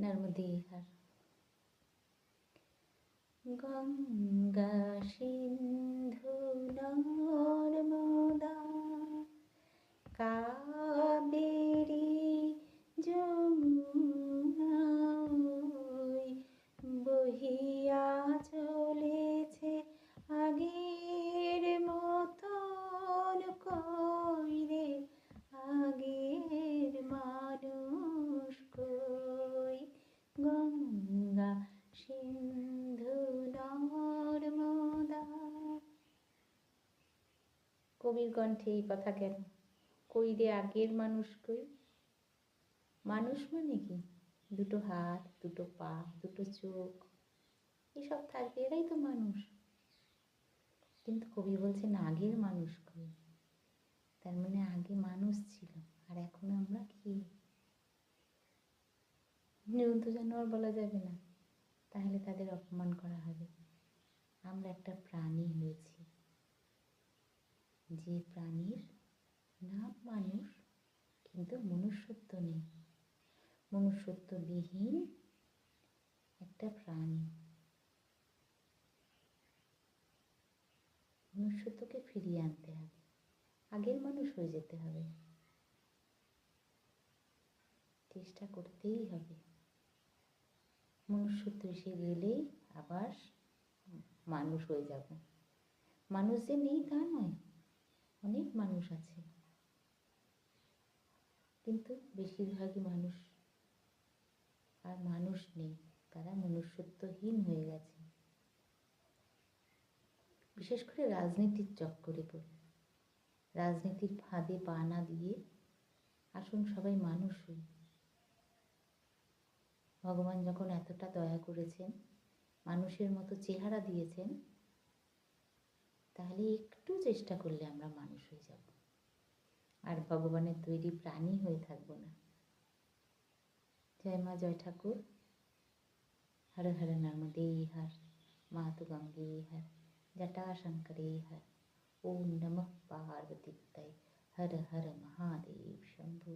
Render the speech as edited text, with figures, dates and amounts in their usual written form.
নর্মদে হার। গঙ্গা সিন্ধু নর্মদা কাবেরী যমুনা বহিয়া চলেছে আগের মতন কইরে, আগের মানুষ কই। গঙ্গা সিন্ধু নর্মদা। কবির কণ্ঠে এই কথা কেন? কই রে আগের মানুষ কই? মানুষ মানে কি? দুটো হাত, দুটো পা, দুটো চোখ, এসব থাকবে, এরাই তো মানুষ। কিন্তু কবি বলছেন আগের মানুষ কই? তার মানে আগে মানুষ ছিল, আর এখন আমরা কি? জন্তু জানোয়ার বলা যাবে না, তাহলে তাদের অপমান করা হবে। আমরা একটা প্রাণী হয়েছি, যে প্রাণীর নাম মানুষ, কিন্তু মনুষ্যত্ব নেই। মনুষ্যত্ববিহীন একটা প্রাণী। মনুষ্যত্বকে ফিরিয়ে আনতে হবে, আগের মানুষ হয়ে যেতে হবে, চেষ্টা করতেই হবে। মনুষ্যত্ব এসে গেলেই আবার মানুষ হয়ে যাব। মানুষ যে নেই তা নয়, অনেক মানুষ আছে, কিন্তু বেশিরভাগই মানুষ আর মানুষ নেই, তারা মনুষ্যত্বহীন হয়ে গেছে। বিশেষ করে রাজনীতির চক্করে পড়ে, রাজনীতির ফাঁদে পা না দিয়ে আসুন সবাই মানুষ হই। ভগবান যখন এতটা দয়া করেছেন, মানুষের মতো চেহারা দিয়েছেন, তাহলে একটু চেষ্টা করলে আমরা মানুষ হয়ে যাব, আর ভগবানের তৈরি প্রাণী হয়ে থাকবো না। জয় মা, জয় ঠাকুর। হর হর নর্মদে হর, মাতু গঙ্গে হর, জটাশঙ্করে হর। ওম নমঃ পার্বতীপতয়ে। হর হর মহাদেব শম্ভু।